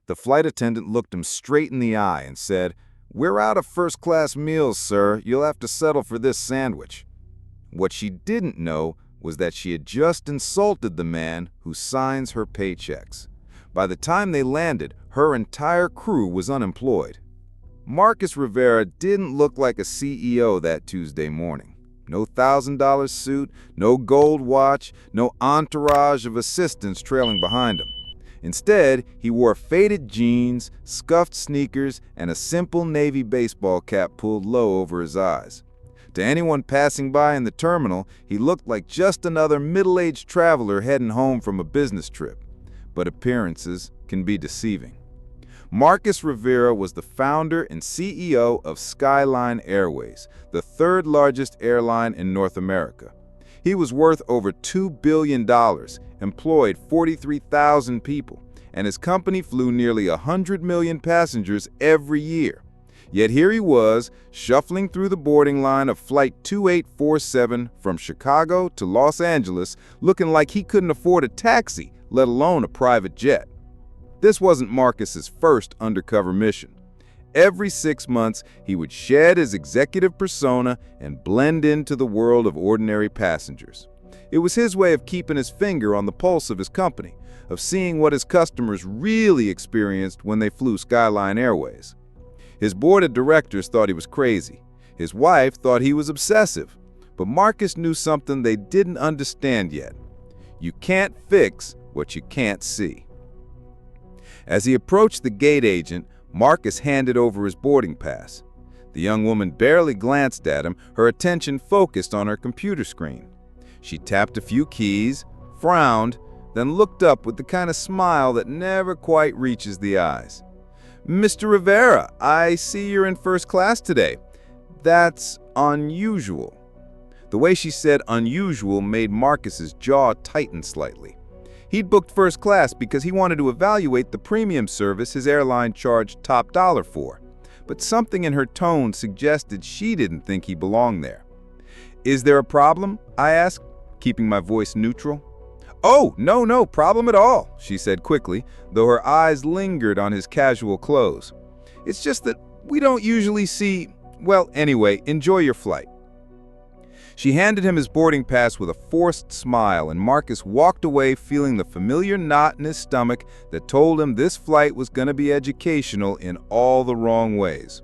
The flight attendant looked him straight in the eye and said, "We're out of first-class meals, sir. You'll have to settle for this sandwich." What she didn't know was that she had just insulted the man who signs her paychecks. By the time they landed, her entire crew was unemployed. Marcus Rivera didn't look like a CEO that Tuesday morning. No $1,000 suit, no gold watch, no entourage of assistants trailing behind him. Instead, he wore faded jeans, scuffed sneakers, and a simple navy baseball cap pulled low over his eyes. To anyone passing by in the terminal, he looked like just another middle-aged traveler heading home from a business trip. But appearances can be deceiving. Marcus Rivera was the founder and CEO of Skyline Airways, the third largest airline in North America. He was worth over $2 billion, employed 43,000 people, and his company flew nearly 100 million passengers every year. Yet here he was, shuffling through the boarding line of Flight 2847 from Chicago to Los Angeles, looking like he couldn't afford a taxi, let alone a private jet. This wasn't Marcus's first undercover mission. Every 6 months, he would shed his executive persona and blend into the world of ordinary passengers. It was his way of keeping his finger on the pulse of his company, of seeing what his customers really experienced when they flew Skyline Airways. His board of directors thought he was crazy. His wife thought he was obsessive. But Marcus knew something they didn't understand yet. You can't fix what you can't see. As he approached the gate agent, Marcus handed over his boarding pass. The young woman barely glanced at him, her attention focused on her computer screen. She tapped a few keys, frowned, then looked up with the kind of smile that never quite reaches the eyes. "Mr. Rivera, I see you're in first class today. That's unusual." The way she said unusual made Marcus's jaw tighten slightly. He'd booked first class because he wanted to evaluate the premium service his airline charged top dollar for. But something in her tone suggested she didn't think he belonged there. "Is there a problem?" I asked, keeping my voice neutral. "Oh, no problem at all," she said quickly, though her eyes lingered on his casual clothes. "It's just that we don't usually see... Well, anyway, enjoy your flight." She handed him his boarding pass with a forced smile, and Marcus walked away feeling the familiar knot in his stomach that told him this flight was going to be educational in all the wrong ways.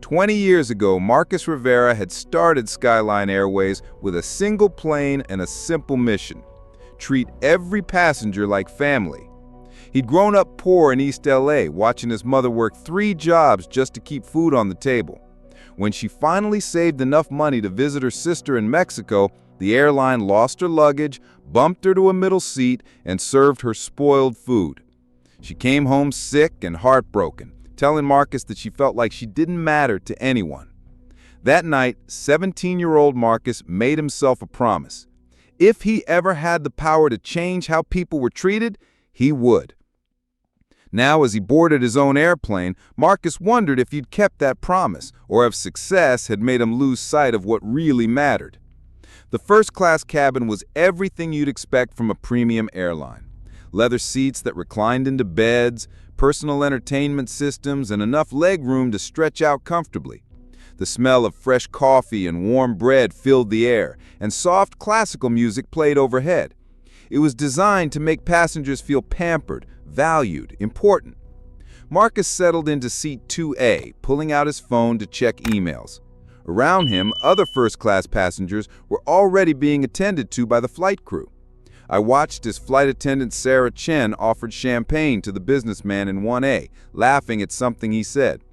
20 years ago, Marcus Rivera had started Skyline Airways with a single plane and a simple mission: treat every passenger like family. He'd grown up poor in East LA, watching his mother work 3 jobs just to keep food on the table. When she finally saved enough money to visit her sister in Mexico, the airline lost her luggage, bumped her to a middle seat, and served her spoiled food. She came home sick and heartbroken, telling Marcus that she felt like she didn't matter to anyone. That night, 17-year-old Marcus made himself a promise. If he ever had the power to change how people were treated, he would. Now, as he boarded his own airplane, Marcus wondered if he'd kept that promise, or if success had made him lose sight of what really mattered. The first-class cabin was everything you'd expect from a premium airline. Leather seats that reclined into beds, personal entertainment systems, and enough legroom to stretch out comfortably. The smell of fresh coffee and warm bread filled the air, and soft classical music played overhead. It was designed to make passengers feel pampered, valued, important. Marcus settled into seat 2A, pulling out his phone to check emails. Around him, other first-class passengers were already being attended to by the flight crew. I watched as flight attendant Sarah Chen offered champagne to the businessman in 1A, laughing at something he said.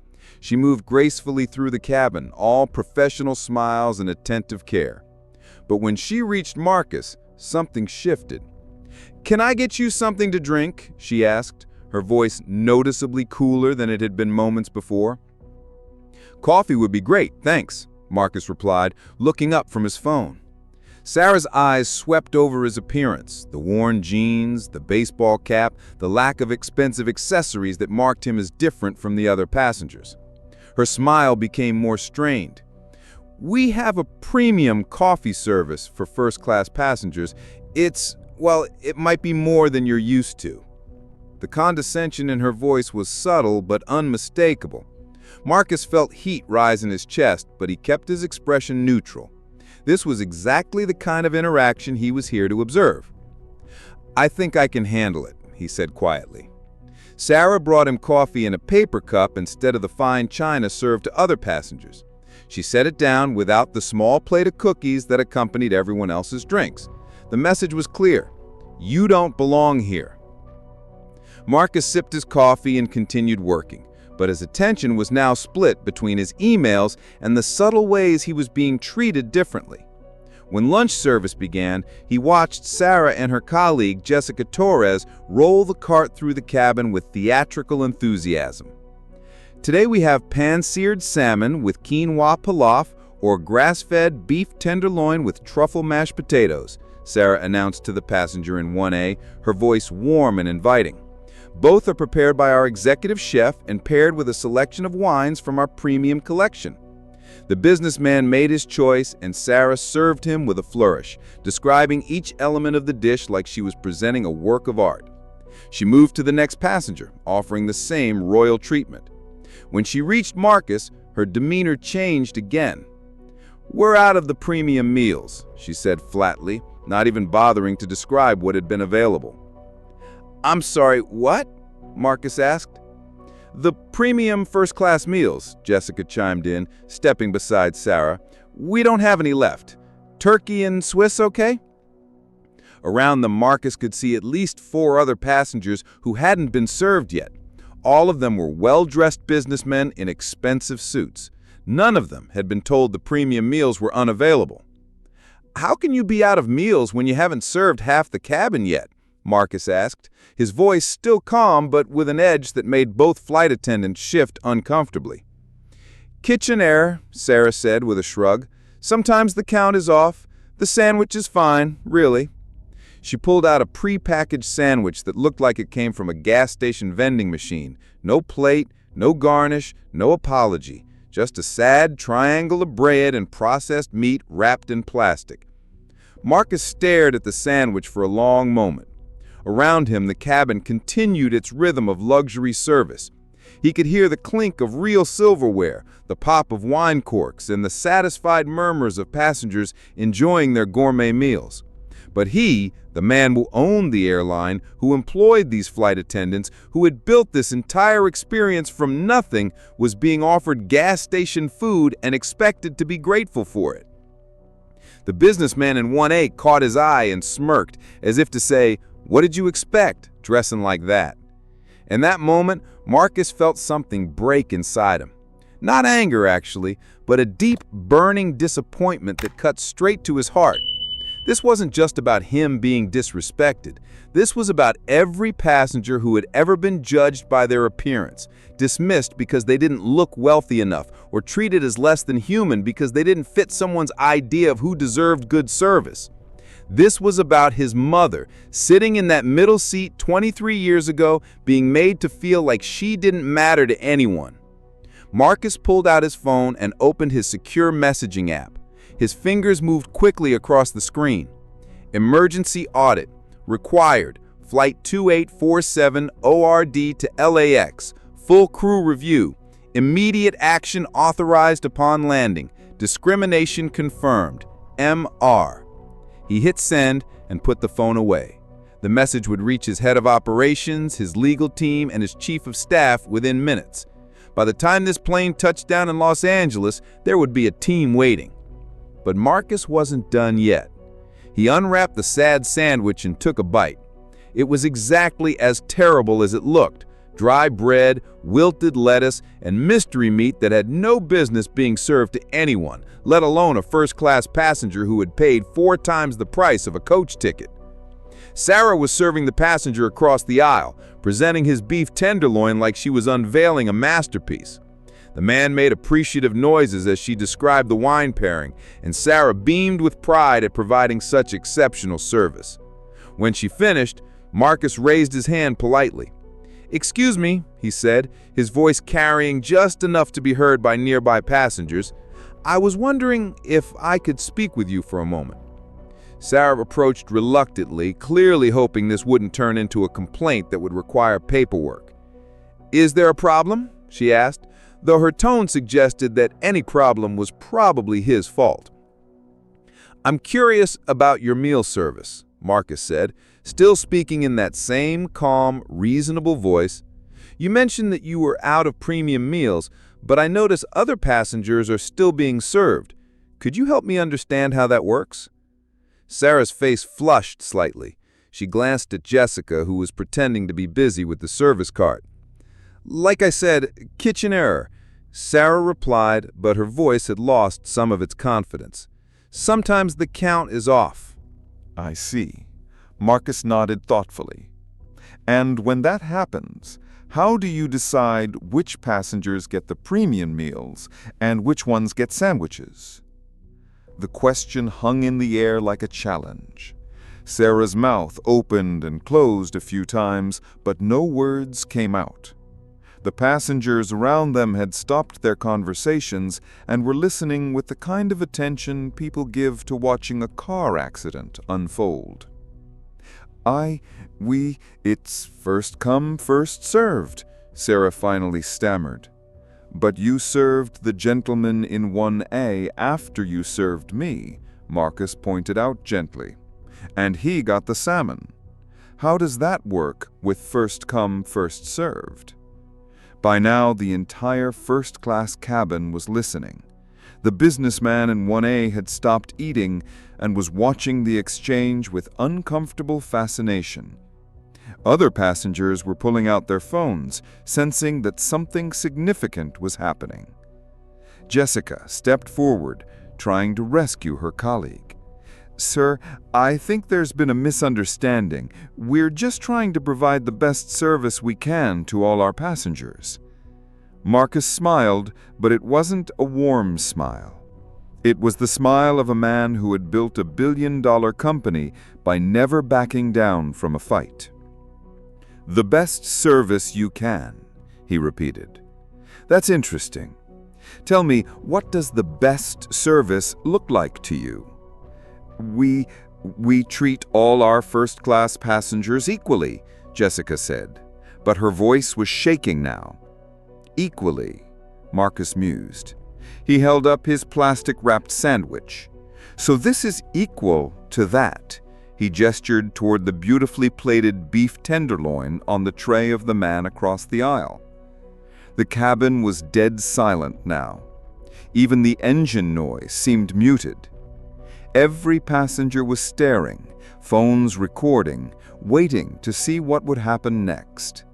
She moved gracefully through the cabin, all professional smiles and attentive care. But when she reached Marcus, something shifted. "Can I get you something to drink?" she asked, her voice noticeably cooler than it had been moments before. "Coffee would be great, thanks," Marcus replied, looking up from his phone. Sarah's eyes swept over his appearance, the worn jeans, the baseball cap, the lack of expensive accessories that marked him as different from the other passengers. Her smile became more strained. "We have a premium coffee service for first-class passengers. It might be more than you're used to." The condescension in her voice was subtle but unmistakable. Marcus felt heat rise in his chest, but he kept his expression neutral. This was exactly the kind of interaction he was here to observe. "I think I can handle it," he said quietly. Sarah brought him coffee in a paper cup instead of the fine china served to other passengers. She set it down without the small plate of cookies that accompanied everyone else's drinks. The message was clear: you don't belong here. Marcus sipped his coffee and continued working, but his attention was now split between his emails and the subtle ways he was being treated differently. When lunch service began, he watched Sarah and her colleague, Jessica Torres, roll the cart through the cabin with theatrical enthusiasm. "Today we have pan-seared salmon with quinoa pilaf or grass-fed beef tenderloin with truffle mashed potatoes," Sarah announced to the passenger in 1A, her voice warm and inviting. "Both are prepared by our executive chef and paired with a selection of wines from our premium collection." The businessman made his choice, and Sarah served him with a flourish, describing each element of the dish like she was presenting a work of art. She moved to the next passenger, offering the same royal treatment. When she reached Marcus, her demeanor changed again. "We're out of the premium meals," she said flatly, not even bothering to describe what had been available. "I'm sorry, what?" Marcus asked. "The premium first-class meals," Jessica chimed in, stepping beside Sarah. "We don't have any left. Turkey and Swiss, okay?" Around them, Marcus could see at least 4 other passengers who hadn't been served yet. All of them were well-dressed businessmen in expensive suits. None of them had been told the premium meals were unavailable. "How can you be out of meals when you haven't served half the cabin yet?" Marcus asked, his voice still calm but with an edge that made both flight attendants shift uncomfortably. "Kitchen error," Sarah said with a shrug. "Sometimes the count is off. The sandwich is fine, really." She pulled out a pre-packaged sandwich that looked like it came from a gas station vending machine. No plate, no garnish, no apology. Just a sad triangle of bread and processed meat wrapped in plastic. Marcus stared at the sandwich for a long moment. Around him, the cabin continued its rhythm of luxury service. He could hear the clink of real silverware, the pop of wine corks, and the satisfied murmurs of passengers enjoying their gourmet meals. But he, the man who owned the airline, who employed these flight attendants, who had built this entire experience from nothing, was being offered gas station food and expected to be grateful for it. The businessman in 1A caught his eye and smirked, as if to say, "What did you expect, dressing like that?" In that moment, Marcus felt something break inside him. Not anger, actually, but a deep, burning disappointment that cut straight to his heart. This wasn't just about him being disrespected. This was about every passenger who had ever been judged by their appearance, dismissed because they didn't look wealthy enough, or treated as less than human because they didn't fit someone's idea of who deserved good service. This was about his mother, sitting in that middle seat 23 years ago, being made to feel like she didn't matter to anyone. Marcus pulled out his phone and opened his secure messaging app. His fingers moved quickly across the screen. Emergency audit. Required. Flight 2847 ORD to LAX. Full crew review. Immediate action authorized upon landing. Discrimination confirmed. MR. He hit send and put the phone away. The message would reach his head of operations, his legal team, and his chief of staff within minutes. By the time this plane touched down in Los Angeles, there would be a team waiting. But Marcus wasn't done yet. He unwrapped the sad sandwich and took a bite. It was exactly as terrible as it looked. Dry bread, wilted lettuce, and mystery meat that had no business being served to anyone, let alone a first-class passenger who had paid 4 times the price of a coach ticket. Sarah was serving the passenger across the aisle, presenting his beef tenderloin like she was unveiling a masterpiece. The man made appreciative noises as she described the wine pairing, and Sarah beamed with pride at providing such exceptional service. When she finished, Marcus raised his hand politely. "Excuse me," he said, his voice carrying just enough to be heard by nearby passengers. "I was wondering if I could speak with you for a moment." Sarah approached reluctantly, clearly hoping this wouldn't turn into a complaint that would require paperwork. "Is there a problem?" she asked, though her tone suggested that any problem was probably his fault. "I'm curious about your meal service," Marcus said, still speaking in that same calm, reasonable voice. "You mentioned that you were out of premium meals, but I notice other passengers are still being served. Could you help me understand how that works?" Sarah's face flushed slightly. She glanced at Jessica, who was pretending to be busy with the service cart. "Like I said, kitchen error," Sarah replied, but her voice had lost some of its confidence. "Sometimes the count is off." I see. Marcus nodded thoughtfully. And when that happens, how do you decide which passengers get the premium meals and which ones get sandwiches? The question hung in the air like a challenge. Sarah's mouth opened and closed a few times, but no words came out. The passengers around them had stopped their conversations and were listening with the kind of attention people give to watching a car accident unfold. It's first come, first served," Sarah finally stammered. "But you served the gentleman in 1A after you served me," Marcus pointed out gently. "And he got the salmon. How does that work with first come, first served?" By now, the entire first-class cabin was listening. The businessman in 1A had stopped eating and was watching the exchange with uncomfortable fascination. Other passengers were pulling out their phones, sensing that something significant was happening. Jessica stepped forward, trying to rescue her colleague. "Sir, I think there's been a misunderstanding. We're just trying to provide the best service we can to all our passengers." Marcus smiled, but it wasn't a warm smile. It was the smile of a man who had built a billion-dollar company by never backing down from a fight. "The best service you can," he repeated. "That's interesting. Tell me, what does the best service look like to you?" We treat all our first-class passengers equally," Jessica said, but her voice was shaking now. "Equally," Marcus mused. He held up his plastic-wrapped sandwich. "So this is equal to that." He gestured toward the beautifully plated beef tenderloin on the tray of the man across the aisle. The cabin was dead silent now. Even the engine noise seemed muted. Every passenger was staring, phones recording, waiting to see what would happen next.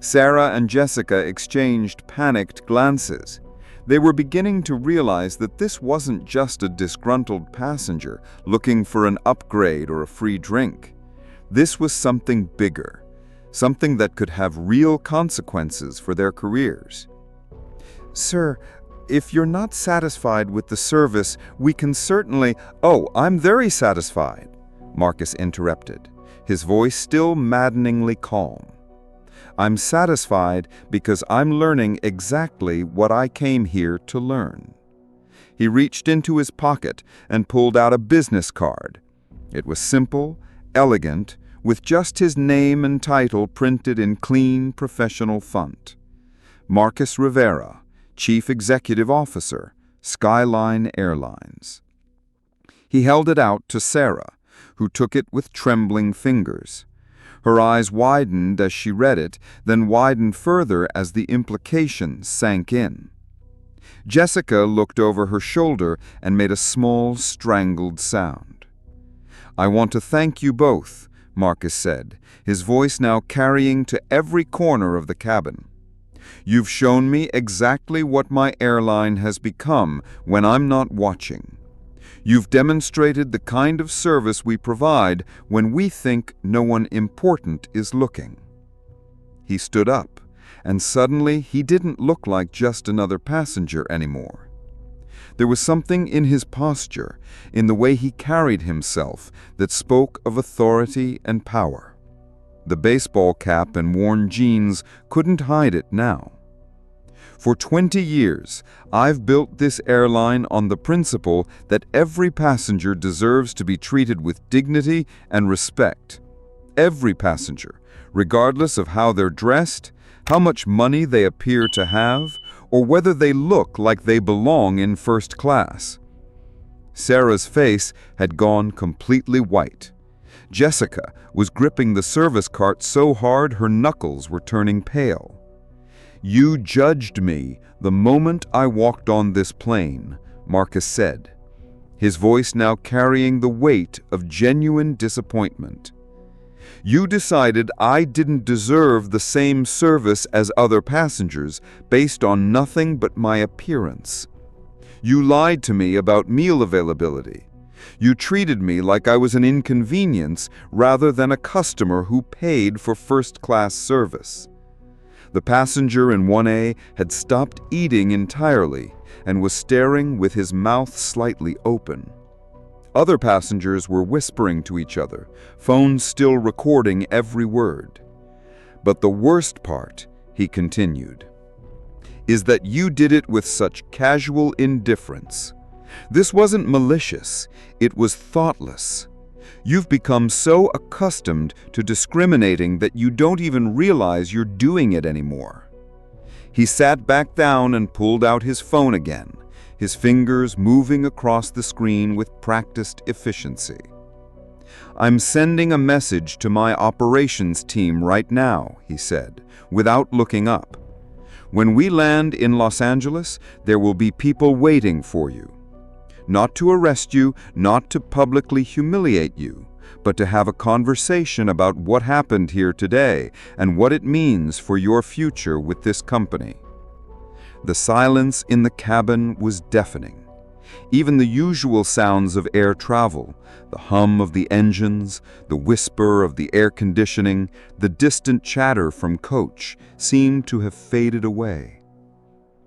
Sarah and Jessica exchanged panicked glances. They were beginning to realize that this wasn't just a disgruntled passenger looking for an upgrade or a free drink. This was something bigger, something that could have real consequences for their careers. "Sir, if you're not satisfied with the service, we can certainly—" "Oh, I'm very satisfied," Marcus interrupted, his voice still maddeningly calm. "I'm satisfied because I'm learning exactly what I came here to learn." He reached into his pocket and pulled out a business card. It was simple, elegant, with just his name and title printed in clean, professional font. Marcus Rivera, Chief Executive Officer, Skyline Airlines. He held it out to Sarah, who took it with trembling fingers. Her eyes widened as she read it, then widened further as the implications sank in. Jessica looked over her shoulder and made a small, strangled sound. "I want to thank you both," Marcus said, his voice now carrying to every corner of the cabin. "You've shown me exactly what my airline has become when I'm not watching. You've demonstrated the kind of service we provide when we think no one important is looking." He stood up, and suddenly he didn't look like just another passenger anymore. There was something in his posture, in the way he carried himself, that spoke of authority and power. The baseball cap and worn jeans couldn't hide it now. For 20 years, I've built this airline on the principle that every passenger deserves to be treated with dignity and respect. Every passenger, regardless of how they're dressed, how much money they appear to have, or whether they look like they belong in first class. Sarah's face had gone completely white. Jessica was gripping the service cart so hard her knuckles were turning pale. "You judged me the moment I walked on this plane," Marcus said, his voice now carrying the weight of genuine disappointment. "You decided I didn't deserve the same service as other passengers based on nothing but my appearance. You lied to me about meal availability. You treated me like I was an inconvenience rather than a customer who paid for first-class service." The passenger in 1A had stopped eating entirely and was staring with his mouth slightly open. Other passengers were whispering to each other, phones still recording every word. "But the worst part," he continued, "is that you did it with such casual indifference. This wasn't malicious, it was thoughtless. You've become so accustomed to discriminating that you don't even realize you're doing it anymore." He sat back down and pulled out his phone again, his fingers moving across the screen with practiced efficiency. "I'm sending a message to my operations team right now," he said, without looking up. "When we land in Los Angeles, there will be people waiting for you. Not to arrest you, not to publicly humiliate you, but to have a conversation about what happened here today and what it means for your future with this company." The silence in the cabin was deafening. Even the usual sounds of air travel, the hum of the engines, the whisper of the air conditioning, the distant chatter from coach, seemed to have faded away.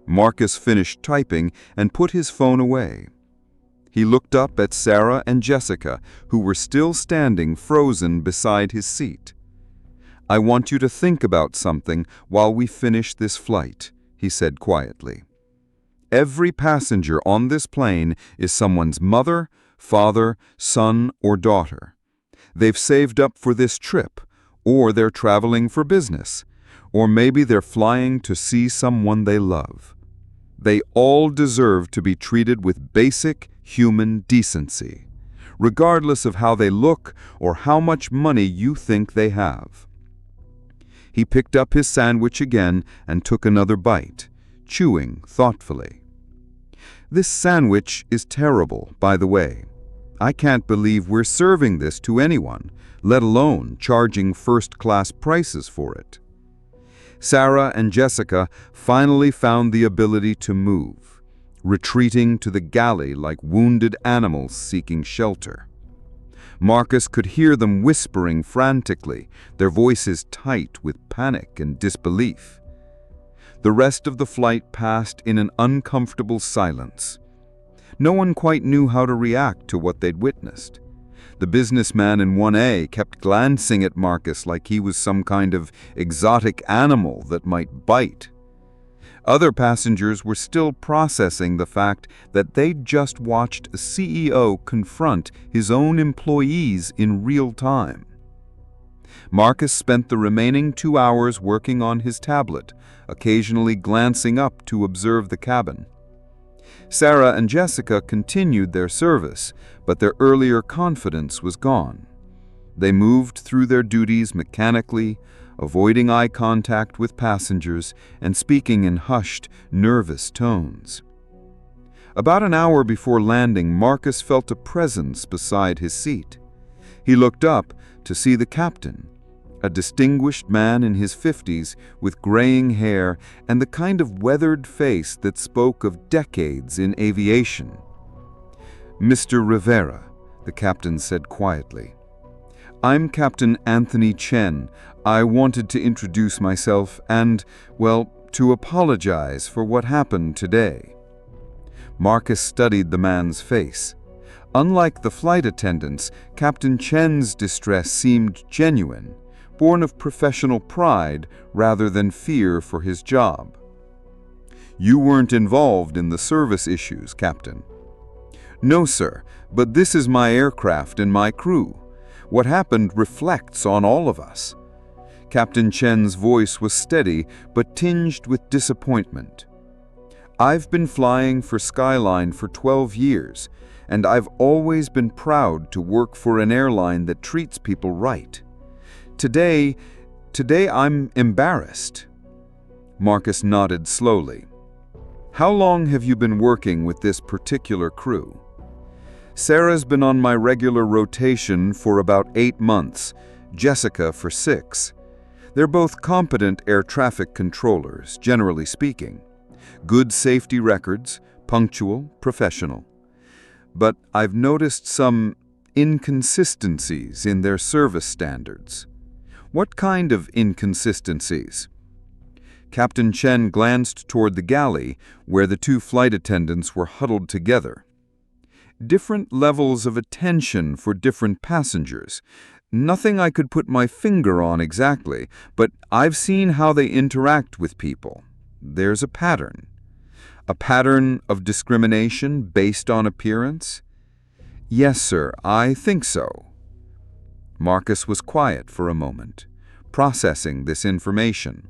Marcus finished typing and put his phone away. He looked up at Sarah and Jessica, who were still standing frozen beside his seat. "I want you to think about something while we finish this flight," he said quietly. "Every passenger on this plane is someone's mother, father, son, or daughter. They've saved up for this trip, or they're traveling for business, or maybe they're flying to see someone they love. They all deserve to be treated with basic human decency, regardless of how they look or how much money you think they have." He picked up his sandwich again and took another bite, chewing thoughtfully. "This sandwich is terrible, by the way. I can't believe we're serving this to anyone, let alone charging first-class prices for it." Sarah and Jessica finally found the ability to move, retreating to the galley like wounded animals seeking shelter. Marcus could hear them whispering frantically, their voices tight with panic and disbelief. The rest of the flight passed in an uncomfortable silence. No one quite knew how to react to what they'd witnessed. The businessman in 1A kept glancing at Marcus like he was some kind of exotic animal that might bite. Other passengers were still processing the fact that they'd just watched a CEO confront his own employees in real time. Marcus spent the remaining 2 hours working on his tablet, occasionally glancing up to observe the cabin. Sarah and Jessica continued their service, but their earlier confidence was gone. They moved through their duties mechanically, avoiding eye contact with passengers and speaking in hushed, nervous tones. About an hour before landing, Marcus felt a presence beside his seat. He looked up to see the captain, a distinguished man in his 50s with graying hair and the kind of weathered face that spoke of decades in aviation. "Mr. Rivera," the captain said quietly. "I'm Captain Anthony Chen. I wanted to introduce myself and, well, to apologize for what happened today." Marcus studied the man's face. Unlike the flight attendants, Captain Chen's distress seemed genuine, born of professional pride rather than fear for his job. You weren't involved in the service issues, Captain. No, sir, but this is my aircraft and my crew. What happened reflects on all of us. Captain Chen's voice was steady but tinged with disappointment. I've been flying for Skyline for 12 years, and I've always been proud to work for an airline that treats people right. Today I'm embarrassed. Marcus nodded slowly. How long have you been working with this particular crew? Sarah's been on my regular rotation for about 8 months, Jessica for 6. They're both competent air traffic controllers, generally speaking. Good safety records, punctual, professional. But I've noticed some inconsistencies in their service standards. What kind of inconsistencies? Captain Chen glanced toward the galley where the 2 flight attendants were huddled together. Different levels of attention for different passengers. Nothing I could put my finger on exactly, but I've seen how they interact with people. There's a pattern. A pattern of discrimination based on appearance? Yes, sir, I think so. Marcus was quiet for a moment, processing this information.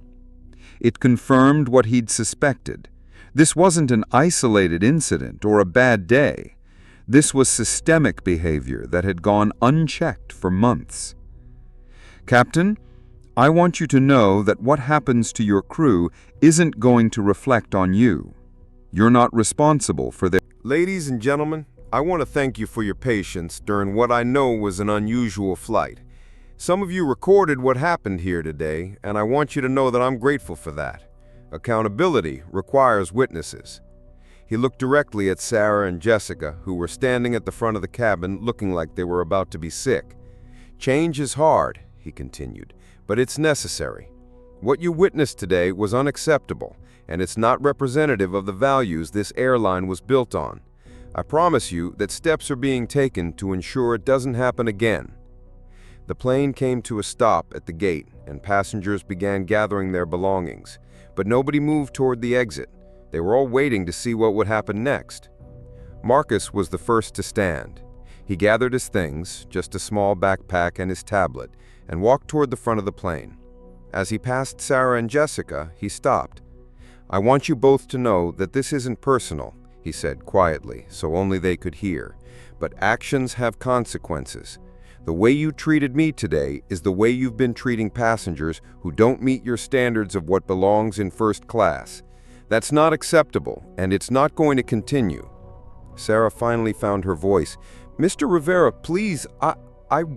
It confirmed what he'd suspected. This wasn't an isolated incident or a bad day. This was systemic behavior that had gone unchecked for months. Captain, I want you to know that what happens to your crew isn't going to reflect on you. You're not responsible for their... Ladies and gentlemen, I want to thank you for your patience during what I know was an unusual flight. Some of you recorded what happened here today, and I want you to know that I'm grateful for that. Accountability requires witnesses. He looked directly at Sarah and Jessica, who were standing at the front of the cabin looking like they were about to be sick. Change is hard, he continued, but it's necessary. What you witnessed today was unacceptable, and it's not representative of the values this airline was built on. I promise you that steps are being taken to ensure it doesn't happen again. The plane came to a stop at the gate, and passengers began gathering their belongings, but nobody moved toward the exit. They were all waiting to see what would happen next. Marcus was the first to stand. He gathered his things, just a small backpack and his tablet, and walked toward the front of the plane. As he passed Sarah and Jessica, he stopped. I want you both to know that this isn't personal, he said quietly, so only they could hear. But actions have consequences. The way you treated me today is the way you've been treating passengers who don't meet your standards of what belongs in first class. That's not acceptable, and it's not going to continue. Sarah finally found her voice. Mr. Rivera, please,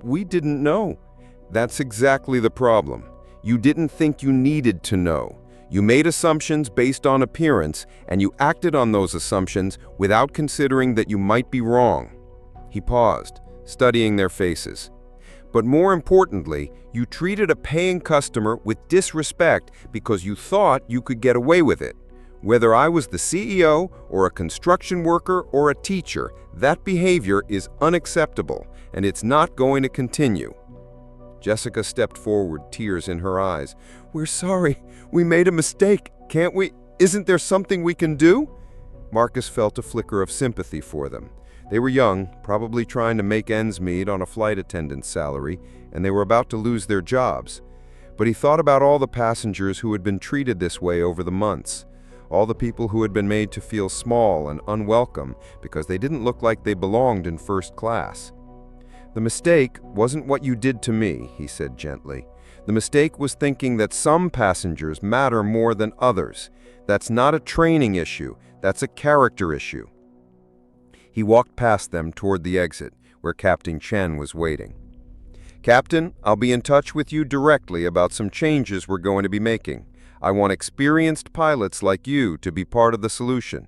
we didn't know. That's exactly the problem. You didn't think you needed to know. You made assumptions based on appearance, and you acted on those assumptions without considering that you might be wrong. He paused, studying their faces. But more importantly, you treated a paying customer with disrespect because you thought you could get away with it. Whether I was the CEO or a construction worker or a teacher, that behavior is unacceptable, and it's not going to continue. Jessica stepped forward, tears in her eyes. We're sorry. We made a mistake. Can't we? Isn't there something we can do? Marcus felt a flicker of sympathy for them. They were young, probably trying to make ends meet on a flight attendant's salary, and they were about to lose their jobs. But he thought about all the passengers who had been treated this way over the months. All the people who had been made to feel small and unwelcome because they didn't look like they belonged in first class. The mistake wasn't what you did to me, he said gently. The mistake was thinking that some passengers matter more than others. That's not a training issue, that's a character issue. He walked past them toward the exit, where Captain Chen was waiting. Captain, I'll be in touch with you directly about some changes we're going to be making. I want experienced pilots like you to be part of the solution.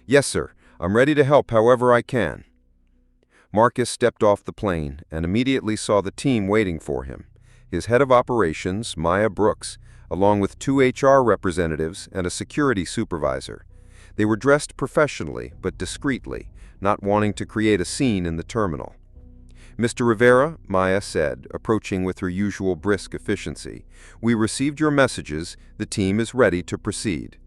Yes, sir. I'm ready to help however I can. Marcus stepped off the plane and immediately saw the team waiting for him. His head of operations, Maya Brooks, along with 2 HR representatives and a security supervisor. They were dressed professionally but discreetly, not wanting to create a scene in the terminal. Mr. Rivera, Maya said, approaching with her usual brisk efficiency, we received your messages. The team is ready to proceed.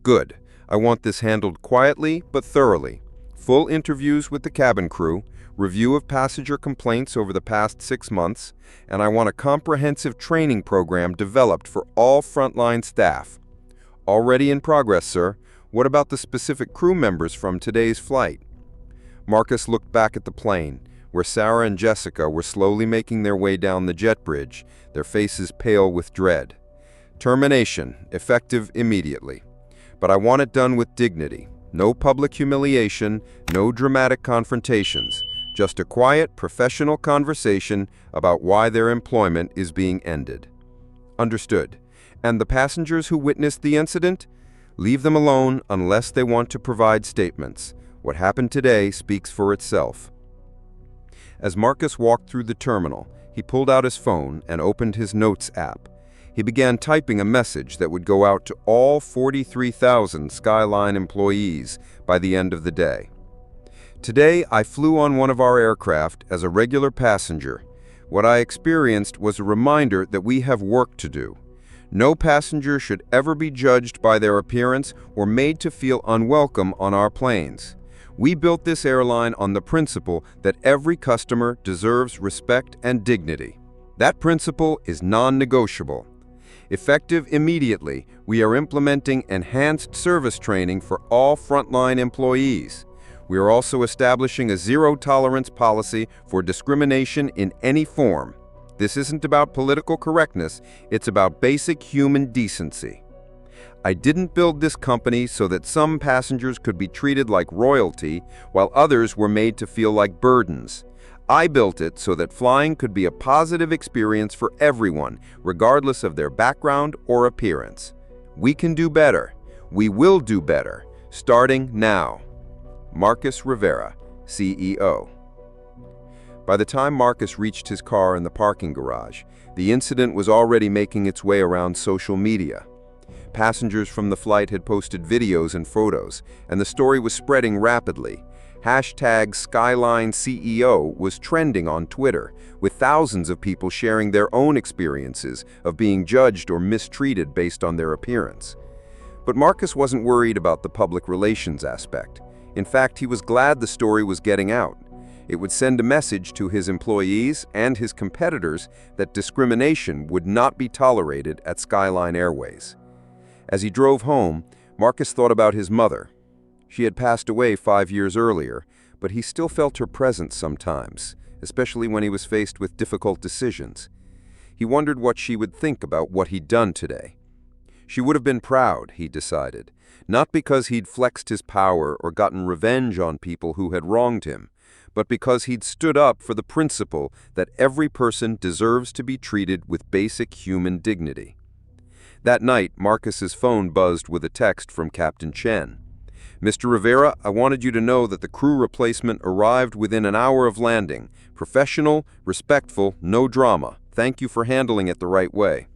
Good. I want this handled quietly but thoroughly. Full interviews with the cabin crew, review of passenger complaints over the past 6 months, and I want a comprehensive training program developed for all frontline staff. Already in progress, sir. What about the specific crew members from today's flight? Marcus looked back at the plane, where Sarah and Jessica were slowly making their way down the jet bridge, their faces pale with dread. Termination, effective immediately. But I want it done with dignity. No public humiliation, no dramatic confrontations. Just a quiet, professional conversation about why their employment is being ended. Understood. And the passengers who witnessed the incident? Leave them alone unless they want to provide statements. What happened today speaks for itself. As Marcus walked through the terminal, he pulled out his phone and opened his Notes app. He began typing a message that would go out to all 43,000 Skyline employees by the end of the day. Today, I flew on one of our aircraft as a regular passenger. What I experienced was a reminder that we have work to do. No passenger should ever be judged by their appearance or made to feel unwelcome on our planes. We built this airline on the principle that every customer deserves respect and dignity. That principle is non-negotiable. Effective immediately, we are implementing enhanced service training for all frontline employees. We are also establishing a zero-tolerance policy for discrimination in any form. This isn't about political correctness, it's about basic human decency. I didn't build this company so that some passengers could be treated like royalty while others were made to feel like burdens. I built it so that flying could be a positive experience for everyone, regardless of their background or appearance. We can do better. We will do better, starting now. Marcus Rivera, CEO. By the time Marcus reached his car in the parking garage, the incident was already making its way around social media. Passengers from the flight had posted videos and photos, and the story was spreading rapidly. #SkylineCEO was trending on Twitter, with thousands of people sharing their own experiences of being judged or mistreated based on their appearance. But Marcus wasn't worried about the public relations aspect. In fact, he was glad the story was getting out. It would send a message to his employees and his competitors that discrimination would not be tolerated at Skyline Airways. As he drove home, Marcus thought about his mother. She had passed away 5 years earlier, but he still felt her presence sometimes, especially when he was faced with difficult decisions. He wondered what she would think about what he'd done today. She would have been proud, he decided, not because he'd flexed his power or gotten revenge on people who had wronged him, but because he'd stood up for the principle that every person deserves to be treated with basic human dignity. That night, Marcus's phone buzzed with a text from Captain Chen. "Mr. Rivera, I wanted you to know that the crew replacement arrived within an hour of landing. Professional, respectful, no drama. Thank you for handling it the right way."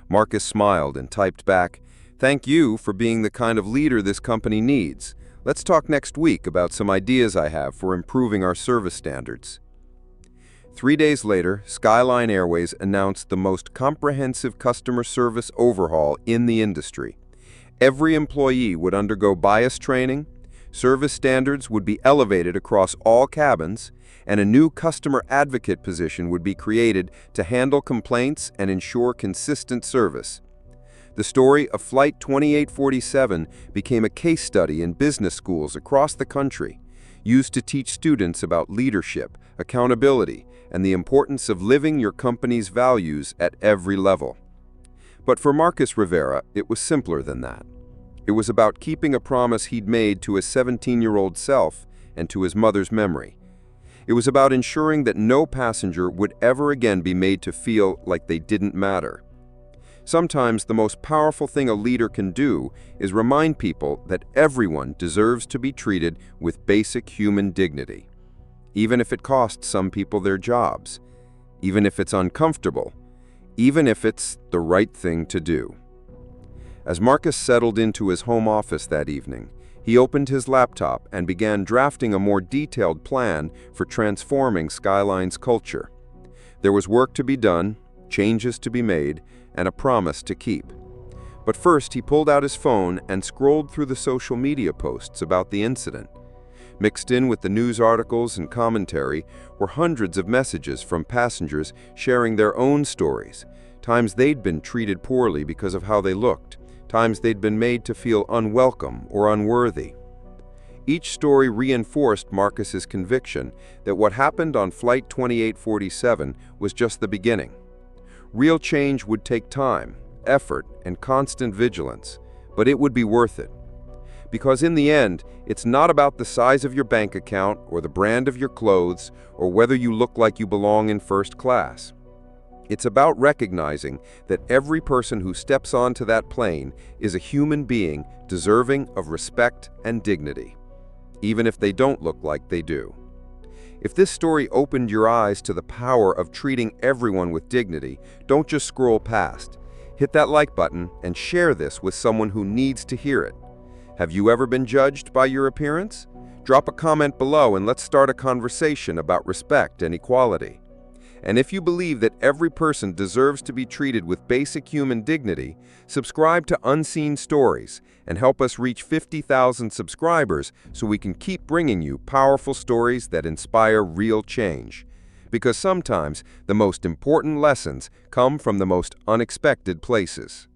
Marcus smiled and typed back, "Thank you for being the kind of leader this company needs. Let's talk next week about some ideas I have for improving our service standards." 3 days later, Skyline Airways announced the most comprehensive customer service overhaul in the industry. Every employee would undergo bias training, service standards would be elevated across all cabins, and a new customer advocate position would be created to handle complaints and ensure consistent service. The story of Flight 2847 became a case study in business schools across the country, used to teach students about leadership, accountability, and the importance of living your company's values at every level. But for Marcus Rivera, it was simpler than that. It was about keeping a promise he'd made to his 17-year-old self and to his mother's memory. It was about ensuring that no passenger would ever again be made to feel like they didn't matter. Sometimes the most powerful thing a leader can do is remind people that everyone deserves to be treated with basic human dignity, even if it costs some people their jobs, even if it's uncomfortable, even if it's the right thing to do. As Marcus settled into his home office that evening, he opened his laptop and began drafting a more detailed plan for transforming Skyline's culture. There was work to be done, changes to be made, and a promise to keep. But first, he pulled out his phone and scrolled through the social media posts about the incident. Mixed in with the news articles and commentary were hundreds of messages from passengers sharing their own stories, times they'd been treated poorly because of how they looked, times they'd been made to feel unwelcome or unworthy. Each story reinforced Marcus's conviction that what happened on Flight 2847 was just the beginning. Real change would take time, effort, and constant vigilance, but it would be worth it. Because in the end, it's not about the size of your bank account or the brand of your clothes or whether you look like you belong in first class. It's about recognizing that every person who steps onto that plane is a human being deserving of respect and dignity, even if they don't look like they do. If this story opened your eyes to the power of treating everyone with dignity, don't just scroll past. Hit that like button and share this with someone who needs to hear it. Have you ever been judged by your appearance? Drop a comment below and let's start a conversation about respect and equality. And if you believe that every person deserves to be treated with basic human dignity, subscribe to Unseen Stories and help us reach 50,000 subscribers so we can keep bringing you powerful stories that inspire real change. Because sometimes the most important lessons come from the most unexpected places.